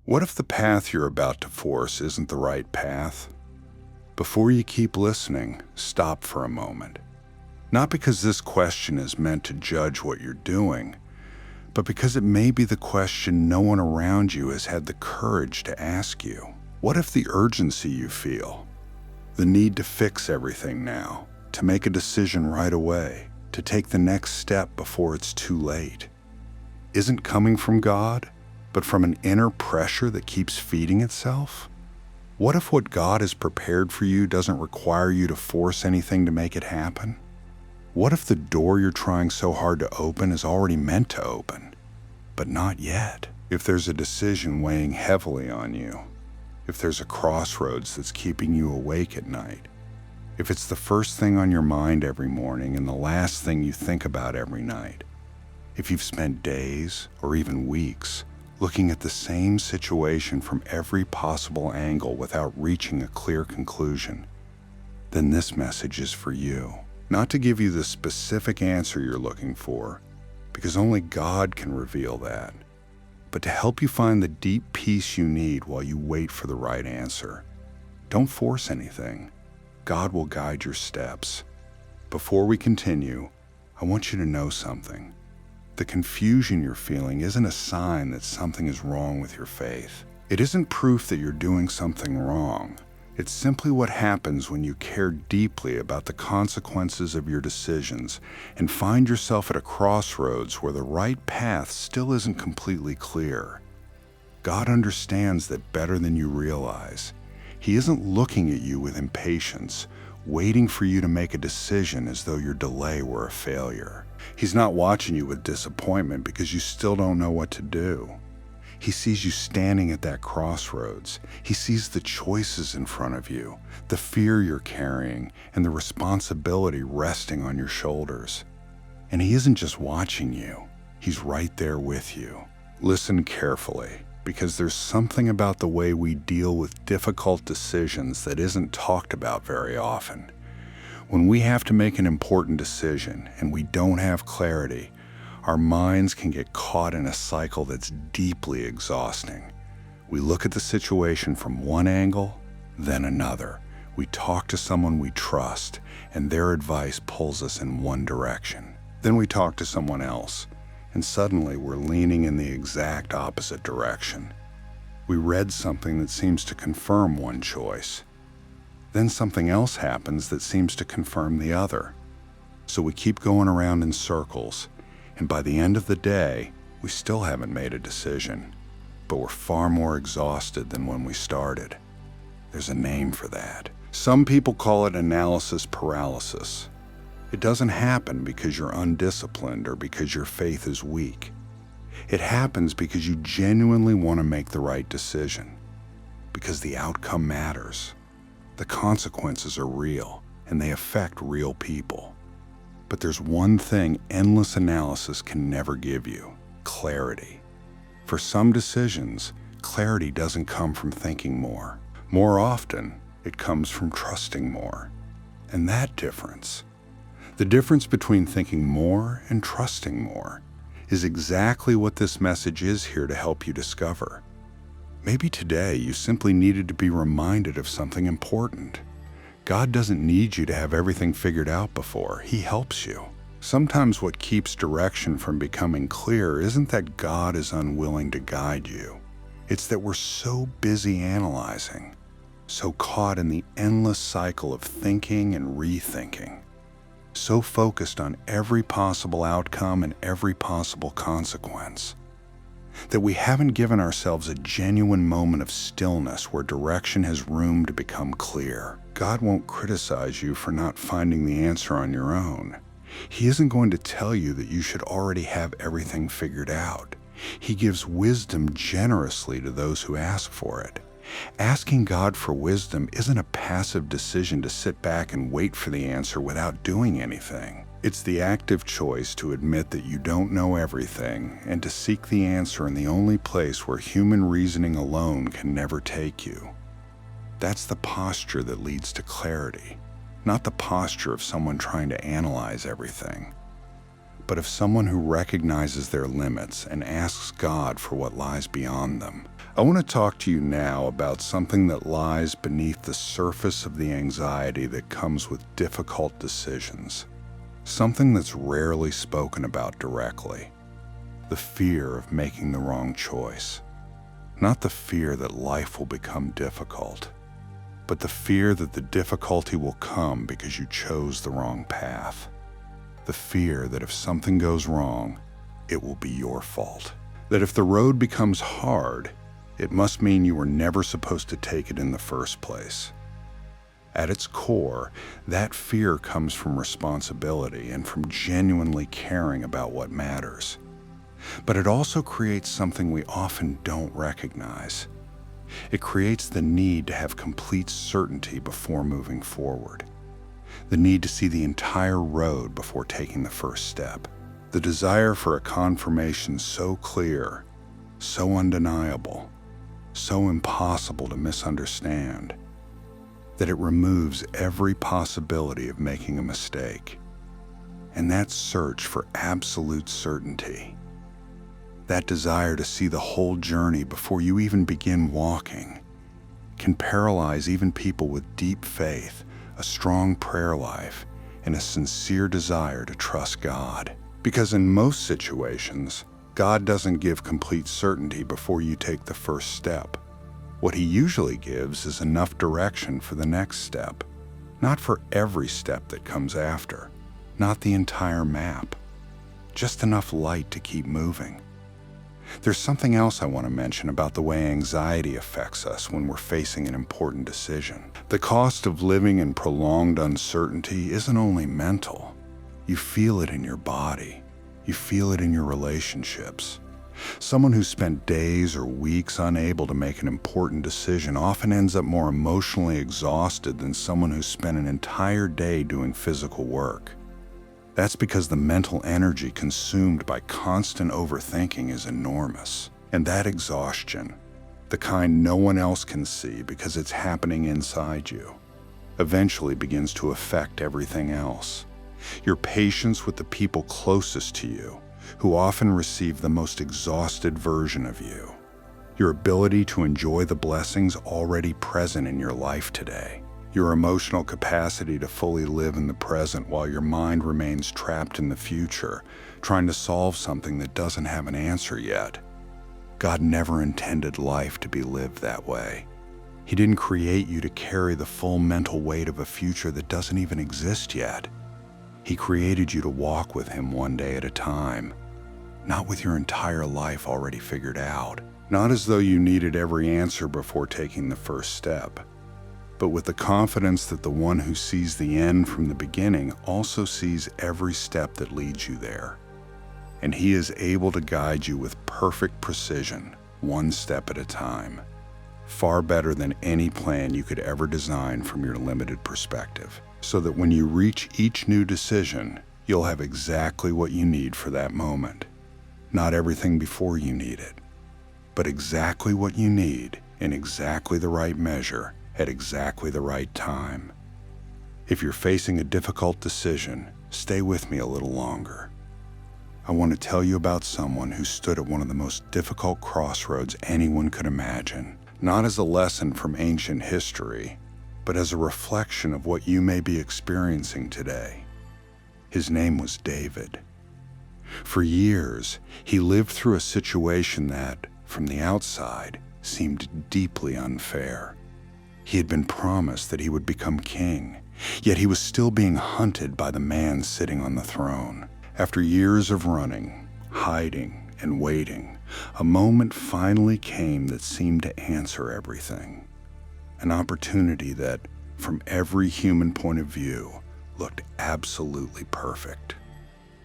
What if the path you're about to force isn't the right path? Before you keep listening, stop for a moment. Not because this question is meant to judge what you're doing, but because it may be the question no one around you has had the courage to ask you. What if the urgency you feel, the need to fix everything now, to make a decision right away, to take the next step before it's too late, isn't coming from God, but from an inner pressure that keeps feeding itself? What if what God has prepared for you doesn't require you to force anything to make it happen? What if the door you're trying so hard to open is already meant to open, but not yet? If there's a decision weighing heavily on you, if there's a crossroads that's keeping you awake at night, if it's the first thing on your mind every morning and the last thing you think about every night, if you've spent days or even weeks looking at the same situation from every possible angle without reaching a clear conclusion, then this message is for you. Not to give you the specific answer you're looking for, because only God can reveal that, but to help you find the deep peace you need while you wait for the right answer. Don't force anything. God will guide your steps. Before we continue, I want you to know something. The confusion you're feeling isn't a sign that something is wrong with your faith. It isn't proof that you're doing something wrong. It's simply what happens when you care deeply about the consequences of your decisions and find yourself at a crossroads where the right path still isn't completely clear. God understands that better than you realize. He isn't looking at you with impatience, waiting for you to make a decision as though your delay were a failure. He's not watching you with disappointment because you still don't know what to do. He sees you standing at that crossroads. He sees the choices in front of you, the fear you're carrying, and the responsibility resting on your shoulders. And he isn't just watching you, he's right there with you. Listen carefully, because there's something about the way we deal with difficult decisions that isn't talked about very often. When we have to make an important decision and we don't have clarity, our minds can get caught in a cycle that's deeply exhausting. We look at the situation from one angle, then another. We talk to someone we trust, and their advice pulls us in one direction. Then we talk to someone else, and suddenly we're leaning in the exact opposite direction. We read something that seems to confirm one choice. Then something else happens that seems to confirm the other. So we keep going around in circles, and by the end of the day, we still haven't made a decision, but we're far more exhausted than when we started. There's a name for that. Some people call it analysis paralysis. It doesn't happen because you're undisciplined or because your faith is weak. It happens because you genuinely want to make the right decision, because the outcome matters. The consequences are real, and they affect real people. But there's one thing endless analysis can never give you: clarity. For some decisions, clarity doesn't come from thinking more. More often, it comes from trusting more. And that difference, the difference between thinking more and trusting more, is exactly what this message is here to help you discover. Maybe today you simply needed to be reminded of something important. God doesn't need you to have everything figured out before. He helps you. Sometimes what keeps direction from becoming clear isn't that God is unwilling to guide you. It's that we're so busy analyzing, so caught in the endless cycle of thinking and rethinking, so focused on every possible outcome and every possible consequence, that we haven't given ourselves a genuine moment of stillness where direction has room to become clear. God won't criticize you for not finding the answer on your own. He isn't going to tell you that you should already have everything figured out. He gives wisdom generously to those who ask for it. Asking God for wisdom isn't a passive decision to sit back and wait for the answer without doing anything. It's the active choice to admit that you don't know everything and to seek the answer in the only place where human reasoning alone can never take you. That's the posture that leads to clarity, not the posture of someone trying to analyze everything. but of someone who recognizes their limits and asks God for what lies beyond them. I want to talk to you now about something that lies beneath the surface of the anxiety that comes with difficult decisions. Something that's rarely spoken about directly. The fear of making the wrong choice. Not the fear that life will become difficult, but the fear that the difficulty will come because you chose the wrong path. The fear that if something goes wrong, it will be your fault. That if the road becomes hard, it must mean you were never supposed to take it in the first place. At its core, that fear comes from responsibility and from genuinely caring about what matters. But it also creates something we often don't recognize. It creates the need to have complete certainty before moving forward. The need to see the entire road before taking the first step. The desire for a confirmation so clear, so undeniable, so impossible to misunderstand, that it removes every possibility of making a mistake. And that search for absolute certainty, that desire to see the whole journey before you even begin walking, can paralyze even people with deep faith, a strong prayer life, and a sincere desire to trust God. Because in most situations, God doesn't give complete certainty before you take the first step. What He usually gives is enough direction for the next step, not for every step that comes after, not the entire map, just enough light to keep moving. There's something else I want to mention about the way anxiety affects us when we're facing an important decision. The cost of living in prolonged uncertainty isn't only mental. You feel it in your body. You feel it in your relationships. Someone who spent days or weeks unable to make an important decision often ends up more emotionally exhausted than someone who spent an entire day doing physical work. That's because the mental energy consumed by constant overthinking is enormous. And that exhaustion, the kind no one else can see because it's happening inside you, eventually begins to affect everything else. Your patience with the people closest to you, who often receive the most exhausted version of you. Your ability to enjoy the blessings already present in your life today. Your emotional capacity to fully live in the present while your mind remains trapped in the future, trying to solve something that doesn't have an answer yet. God never intended life to be lived that way. He didn't create you to carry the full mental weight of a future that doesn't even exist yet. He created you to walk with Him one day at a time, not with your entire life already figured out, not as though you needed every answer before taking the first step, but with the confidence that the one who sees the end from the beginning also sees every step that leads you there. And He is able to guide you with perfect precision, one step at a time, far better than any plan you could ever design from your limited perspective, so that when you reach each new decision, you'll have exactly what you need for that moment. Not everything before you need it, but exactly what you need in exactly the right measure at exactly the right time. If you're facing a difficult decision, stay with me a little longer. I want to tell you about someone who stood at one of the most difficult crossroads anyone could imagine, not as a lesson from ancient history, but as a reflection of what you may be experiencing today. His name was David. For years, he lived through a situation that, from the outside, seemed deeply unfair. He had been promised that he would become king, yet he was still being hunted by the man sitting on the throne. After years of running, hiding, and waiting, a moment finally came that seemed to answer everything. An opportunity that, from every human point of view, looked absolutely perfect.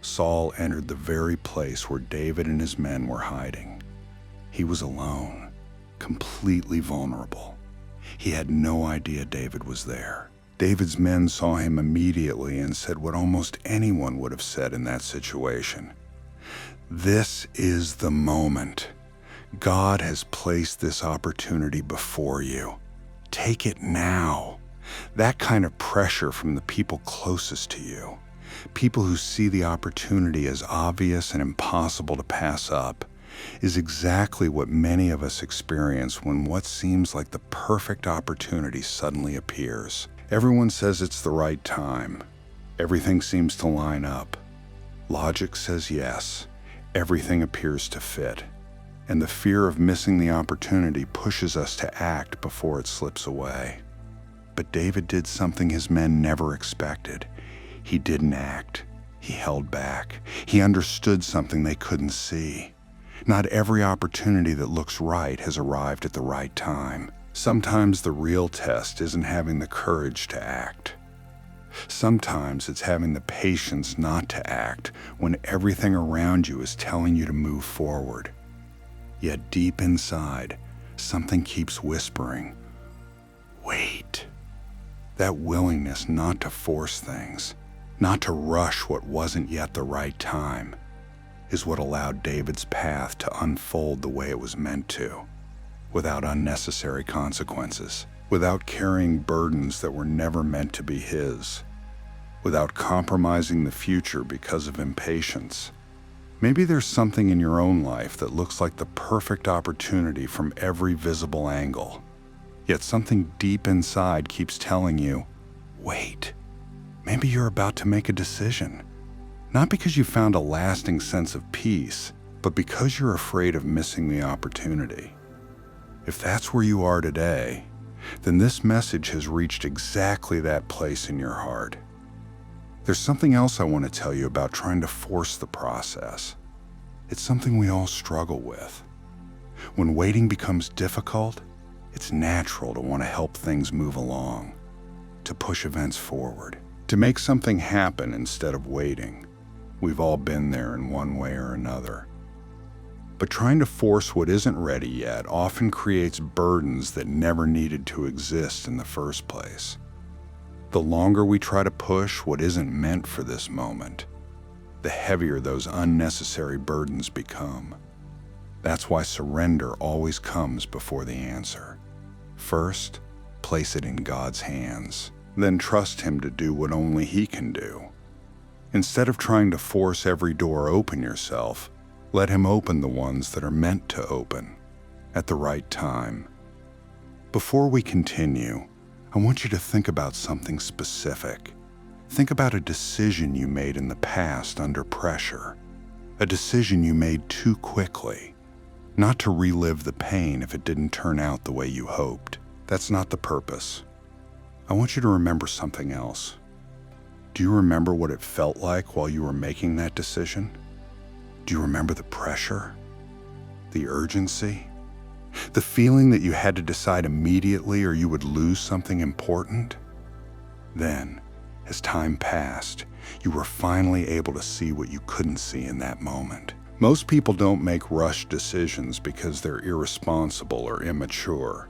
Saul entered the very place where David and his men were hiding. He was alone, completely vulnerable. He had no idea David was there. David's men saw him immediately and said what almost anyone would have said in that situation. This is the moment. God has placed this opportunity before you. Take it now. That kind of pressure from the people closest to you. people who see the opportunity as obvious and impossible to pass up, is exactly what many of us experience when what seems like the perfect opportunity suddenly appears. Everyone says it's the right time. Everything seems to line up. Logic says yes. Everything appears to fit. And the fear of missing the opportunity pushes us to act before it slips away. But David did something his men never expected. He didn't act. He held back. He understood something they couldn't see. Not every opportunity that looks right has arrived at the right time. Sometimes the real test isn't having the courage to act. Sometimes it's having the patience not to act when everything around you is telling you to move forward. Yet deep inside, something keeps whispering, wait. That willingness not to force things, not to rush what wasn't yet the right time, is what allowed David's path to unfold the way it was meant to, without unnecessary consequences, without carrying burdens that were never meant to be his, without compromising the future because of impatience. Maybe there's something in your own life that looks like the perfect opportunity from every visible angle, yet something deep inside keeps telling you, wait, maybe you're about to make a decision. Not because you found a lasting sense of peace, but because you're afraid of missing the opportunity. If that's where you are today, then this message has reached exactly that place in your heart. There's something else I want to tell you about trying to force the process. It's something we all struggle with. When waiting becomes difficult, it's natural to want to help things move along, to push events forward, to make something happen instead of waiting. We've all been there in one way or another. But trying to force what isn't ready yet often creates burdens that never needed to exist in the first place. The longer we try to push what isn't meant for this moment, the heavier those unnecessary burdens become. That's why surrender always comes before the answer. First, place it in God's hands. Then trust Him to do what only He can do. Instead of trying to force every door open yourself, let Him open the ones that are meant to open at the right time. Before we continue, I want you to think about something specific. Think about a decision you made in the past under pressure, a decision you made too quickly, not to relive the pain if it didn't turn out the way you hoped. That's not the purpose. I want you to remember something else. Do you remember what it felt like while you were making that decision? Do you remember the pressure? The urgency? The feeling that you had to decide immediately or you would lose something important? Then, as time passed, you were finally able to see what you couldn't see in that moment. Most people don't make rushed decisions because they're irresponsible or immature.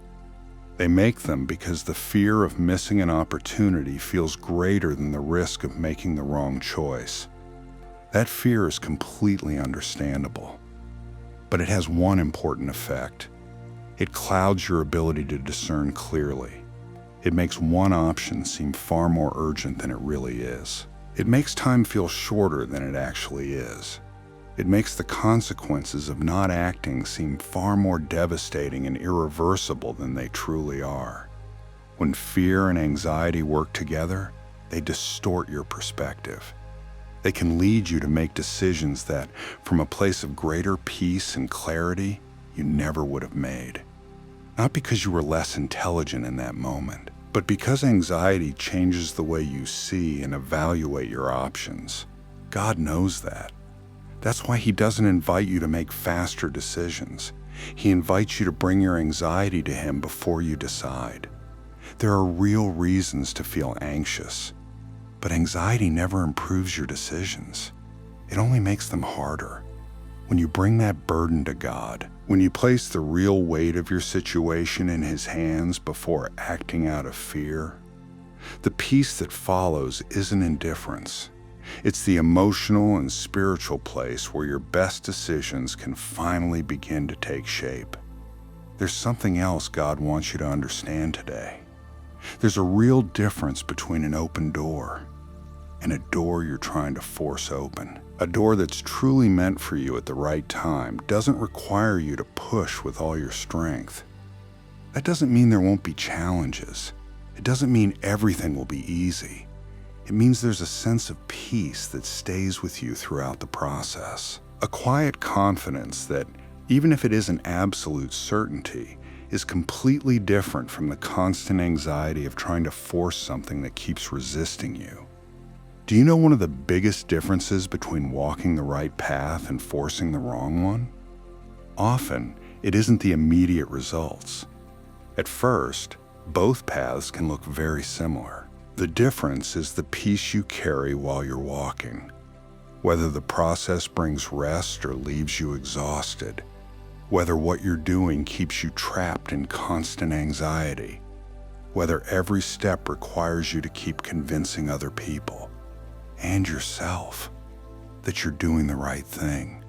They make them because the fear of missing an opportunity feels greater than the risk of making the wrong choice. That fear is completely understandable. But it has one important effect. It clouds your ability to discern clearly. It makes one option seem far more urgent than it really is. It makes time feel shorter than it actually is. It makes the consequences of not acting seem far more devastating and irreversible than they truly are. When fear and anxiety work together, they distort your perspective. They can lead you to make decisions that, from a place of greater peace and clarity, you never would have made. Not because you were less intelligent in that moment, but because anxiety changes the way you see and evaluate your options. God knows that. That's why He doesn't invite you to make faster decisions. He invites you to bring your anxiety to Him before you decide. There are real reasons to feel anxious, but anxiety never improves your decisions. It only makes them harder. When you bring that burden to God, when you place the real weight of your situation in His hands before acting out of fear, the peace that follows isn't indifference. It's the emotional and spiritual place where your best decisions can finally begin to take shape. There's something else God wants you to understand today. There's a real difference between an open door and a door you're trying to force open. A door that's truly meant for you at the right time doesn't require you to push with all your strength. That doesn't mean there won't be challenges. It doesn't mean everything will be easy. It means there's a sense of peace that stays with you throughout the process. A quiet confidence that, even if it isn't absolute certainty, is completely different from the constant anxiety of trying to force something that keeps resisting you. Do you know one of the biggest differences between walking the right path and forcing the wrong one? Often, it isn't the immediate results. At first, both paths can look very similar. The difference is the peace you carry while you're walking. Whether the process brings rest or leaves you exhausted, whether what you're doing keeps you trapped in constant anxiety, whether every step requires you to keep convincing other people and yourself that you're doing the right thing.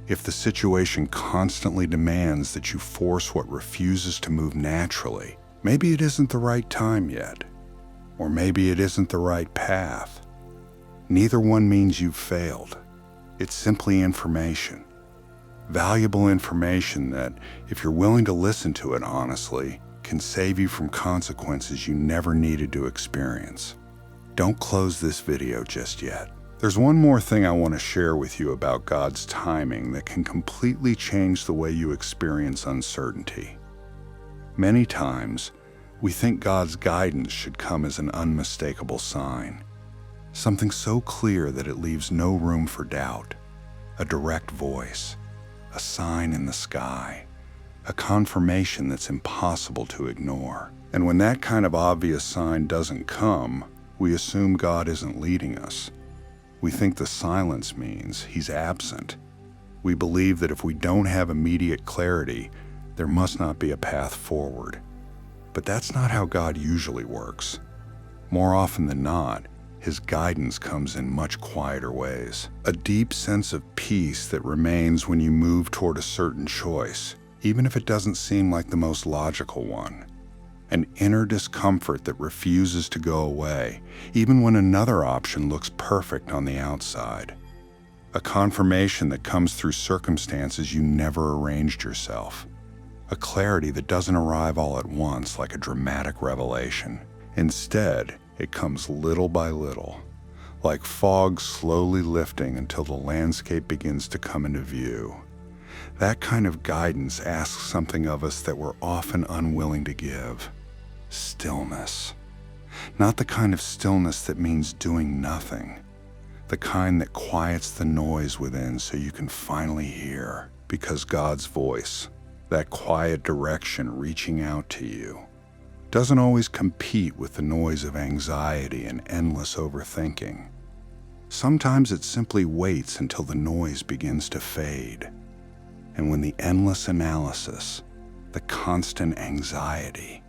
If the situation constantly demands that you force what refuses to move naturally, maybe it isn't the right time yet, or maybe it isn't the right path. Neither one means you've failed. It's simply information. Valuable information that, if you're willing to listen to it honestly, can save you from consequences you never needed to experience. Don't close this video just yet. There's one more thing I want to share with you about God's timing that can completely change the way you experience uncertainty. Many times, we think God's guidance should come as an unmistakable sign, something so clear that it leaves no room for doubt, a direct voice, a sign in the sky, a confirmation that's impossible to ignore. And when that kind of obvious sign doesn't come, we assume God isn't leading us. We think the silence means He's absent. We believe that if we don't have immediate clarity, there must not be a path forward. But that's not how God usually works. More often than not, His guidance comes in much quieter ways. A deep sense of peace that remains when you move toward a certain choice, even if it doesn't seem like the most logical one. An inner discomfort that refuses to go away, even when another option looks perfect on the outside. A confirmation that comes through circumstances you never arranged yourself. A clarity that doesn't arrive all at once like a dramatic revelation. Instead, it comes little by little, like fog slowly lifting until the landscape begins to come into view. That kind of guidance asks something of us that we're often unwilling to give. Stillness. Not the kind of stillness that means doing nothing. The kind that quiets the noise within so you can finally hear. Because God's voice, that quiet direction reaching out to you, doesn't always compete with the noise of anxiety and endless overthinking. Sometimes it simply waits until the noise begins to fade. And when the endless analysis, the constant anxiety,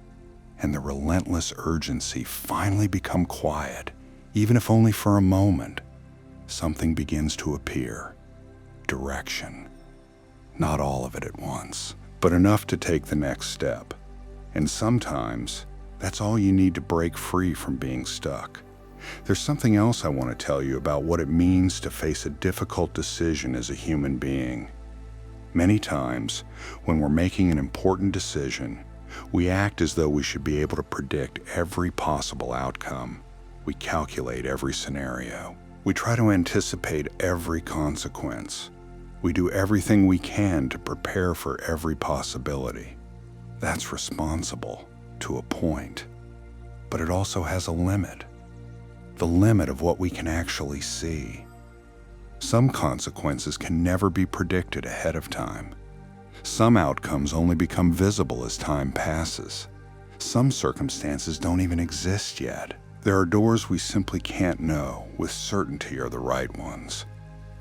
and the relentless urgency finally become quiet, even if only for a moment, something begins to appear. Direction. Not all of it at once, but enough to take the next step. And sometimes, that's all you need to break free from being stuck. There's something else I want to tell you about what it means to face a difficult decision as a human being. Many times, when we're making an important decision, we act as though we should be able to predict every possible outcome. We calculate every scenario. We try to anticipate every consequence. We do everything we can to prepare for every possibility. That's responsible, to a point. But it also has a limit. The limit of what we can actually see. Some consequences can never be predicted ahead of time. Some outcomes only become visible as time passes. Some circumstances don't even exist yet. There are doors we simply can't know with certainty are the right ones.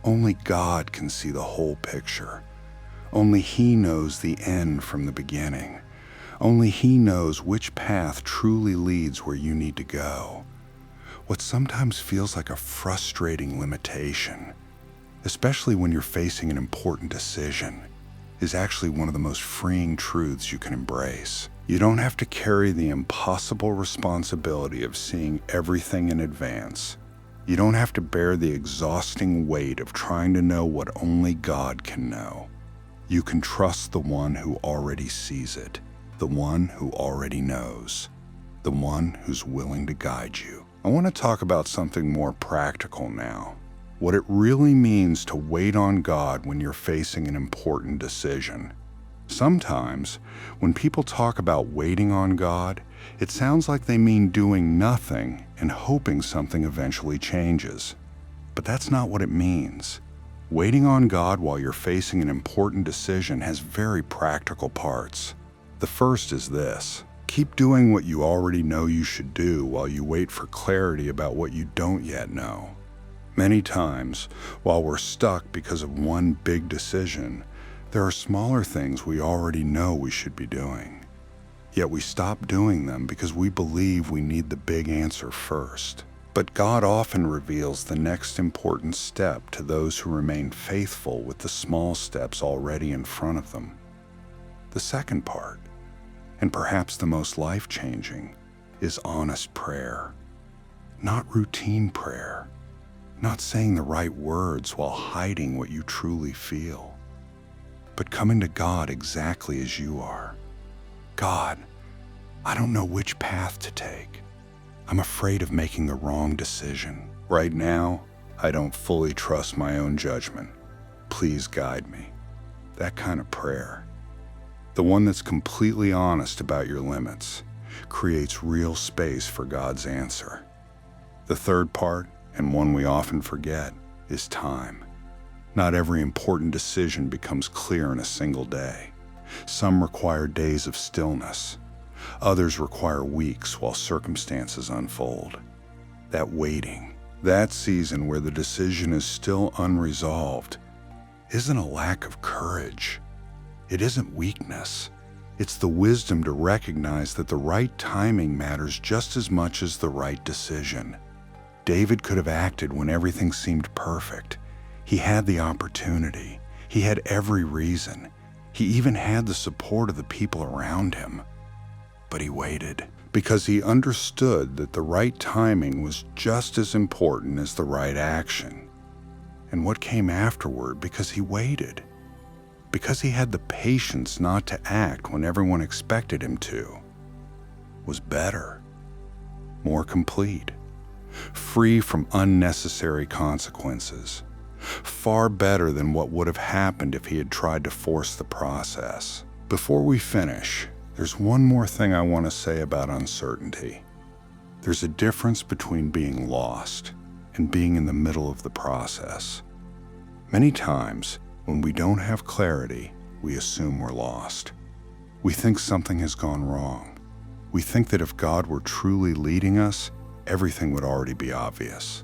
Only God can see the whole picture. Only He knows the end from the beginning. Only He knows which path truly leads where you need to go. What sometimes feels like a frustrating limitation, especially when you're facing an important decision, is actually one of the most freeing truths you can embrace. You don't have to carry the impossible responsibility of seeing everything in advance. You don't have to bear the exhausting weight of trying to know what only God can know. You can trust the one who already sees it, the one who already knows, the one who's willing to guide you. I want to talk about something more practical now. What it really means to wait on God when you're facing an important decision. Sometimes, when people talk about waiting on God, it sounds like they mean doing nothing and hoping something eventually changes. But that's not what it means. Waiting on God while you're facing an important decision has very practical parts. The first is this: keep doing what you already know you should do while you wait for clarity about what you don't yet know. Many times, while we're stuck because of one big decision, there are smaller things we already know we should be doing. Yet we stop doing them because we believe we need the big answer first. But God often reveals the next important step to those who remain faithful with the small steps already in front of them. The second part, and perhaps the most life-changing, is honest prayer. Not routine prayer, not saying the right words while hiding what you truly feel, but coming to God exactly as you are. God, I don't know which path to take. I'm afraid of making the wrong decision. Right now, I don't fully trust my own judgment. Please guide me. That kind of prayer, the one that's completely honest about your limits, creates real space for God's answer. The third part, and one we often forget, is time. Not every important decision becomes clear in a single day. Some require days of stillness. Others require weeks while circumstances unfold. That waiting, that season where the decision is still unresolved, isn't a lack of courage. It isn't weakness. It's the wisdom to recognize that the right timing matters just as much as the right decision. David could have acted when everything seemed perfect. He had the opportunity. He had every reason. He even had the support of the people around him. But he waited because he understood that the right timing was just as important as the right action. And what came afterward, because he waited, because he had the patience not to act when everyone expected him to, was better, more complete, free from unnecessary consequences, far better than what would have happened if he had tried to force the process. Before we finish, there's one more thing I want to say about uncertainty. There's a difference between being lost and being in the middle of the process. Many times, when we don't have clarity, we assume we're lost. We think something has gone wrong. We think that if God were truly leading us, everything would already be obvious.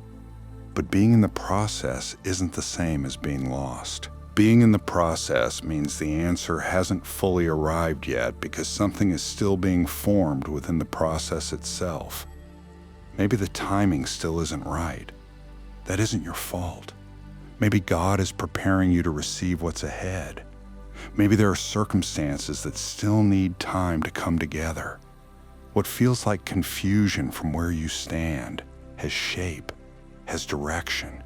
But being in the process isn't the same as being lost. Being in the process means the answer hasn't fully arrived yet because something is still being formed within the process itself. Maybe the timing still isn't right. That isn't your fault. Maybe God is preparing you to receive what's ahead. Maybe there are circumstances that still need time to come together. What feels like confusion from where you stand has shape, has direction,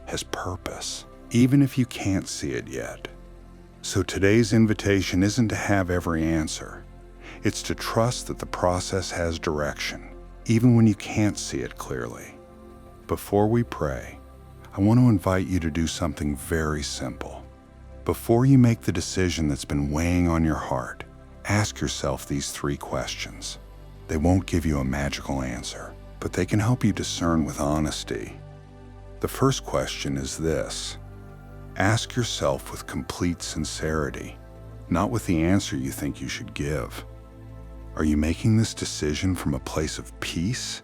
has purpose, even if you can't see it yet. So today's invitation isn't to have every answer. It's to trust that the process has direction, even when you can't see it clearly. Before we pray, I want to invite you to do something very simple. Before you make the decision that's been weighing on your heart, ask yourself these 3 questions. They won't give you a magical answer, but they can help you discern with honesty. The first question is this: ask yourself with complete sincerity, not with the answer you think you should give. Are you making this decision from a place of peace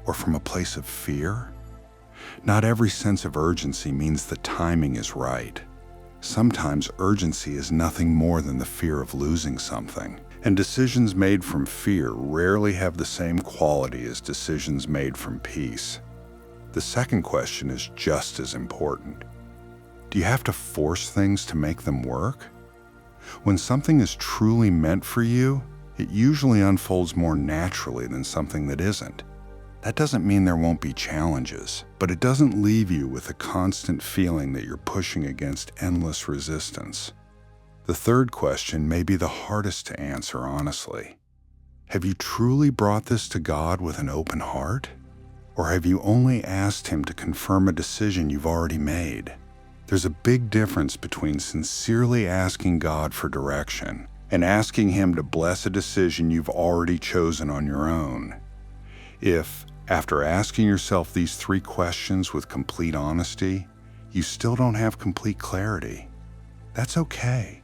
or from a place of fear? Not every sense of urgency means the timing is right. Sometimes urgency is nothing more than the fear of losing something, and decisions made from fear rarely have the same quality as decisions made from peace. The second question is just as important. Do you have to force things to make them work? When something is truly meant for you, it usually unfolds more naturally than something that isn't. That doesn't mean there won't be challenges, but it doesn't leave you with a constant feeling that you're pushing against endless resistance. The third question may be the hardest to answer honestly. Have you truly brought this to God with an open heart? Or have you only asked Him to confirm a decision you've already made? There's a big difference between sincerely asking God for direction and asking Him to bless a decision you've already chosen on your own. If, after asking yourself these 3 questions with complete honesty, you still don't have complete clarity, that's okay.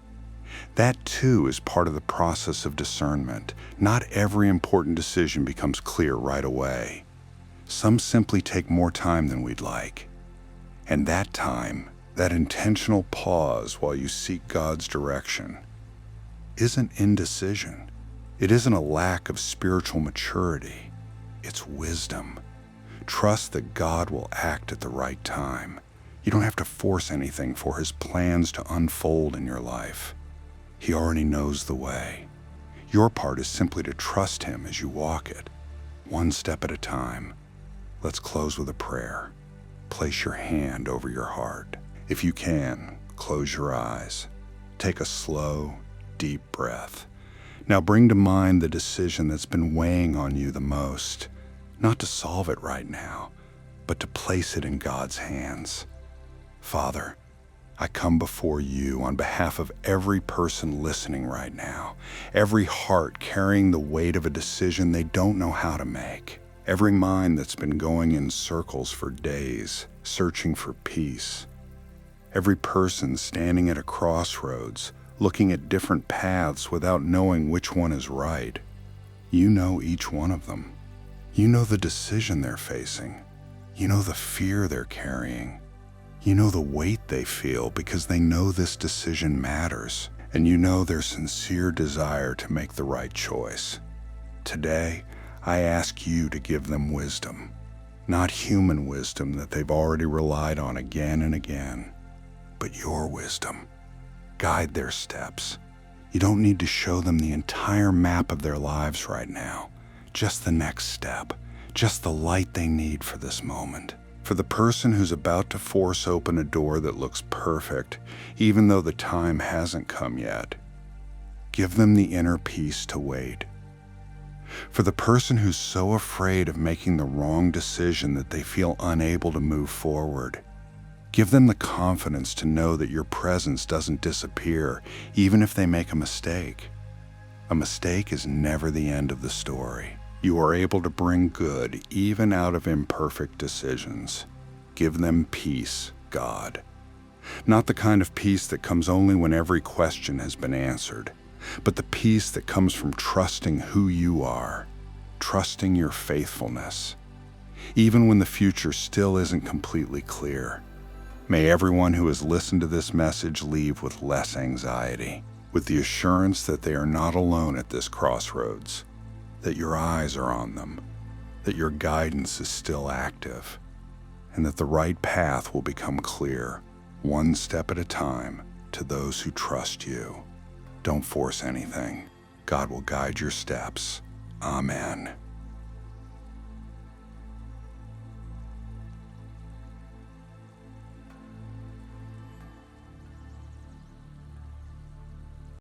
That too is part of the process of discernment. Not every important decision becomes clear right away. Some simply take more time than we'd like. And that time, that intentional pause while you seek God's direction, isn't indecision. It isn't a lack of spiritual maturity. It's wisdom. Trust that God will act at the right time. You don't have to force anything for His plans to unfold in your life. He already knows the way. Your part is simply to trust Him as you walk it, one step at a time. Let's close with a prayer. Place your hand over your heart. If you can, close your eyes. Take a slow, deep breath. Now bring to mind the decision that's been weighing on you the most. Not to solve it right now, but to place it in God's hands. Father, I come before you on behalf of every person listening right now, every heart carrying the weight of a decision they don't know how to make, every mind that's been going in circles for days, searching for peace, every person standing at a crossroads, looking at different paths without knowing which one is right. You know each one of them. You know the decision they're facing. You know the fear they're carrying. You know the weight they feel because they know this decision matters, and you know their sincere desire to make the right choice. Today, I ask you to give them wisdom, not human wisdom that they've already relied on again and again, but your wisdom. Guide their steps. You don't need to show them the entire map of their lives right now, just the next step, just the light they need for this moment. For the person who's about to force open a door that looks perfect, even though the time hasn't come yet, give them the inner peace to wait. For the person who's so afraid of making the wrong decision that they feel unable to move forward, give them the confidence to know that your presence doesn't disappear, even if they make a mistake. A mistake is never the end of the story. You are able to bring good even out of imperfect decisions. Give them peace, God. Not the kind of peace that comes only when every question has been answered, but the peace that comes from trusting who you are, trusting your faithfulness, even when the future still isn't completely clear. May everyone who has listened to this message leave with less anxiety, with the assurance that they are not alone at this crossroads, that your eyes are on them, that your guidance is still active, and that the right path will become clear, one step at a time, to those who trust you. Don't force anything. God will guide your steps. Amen.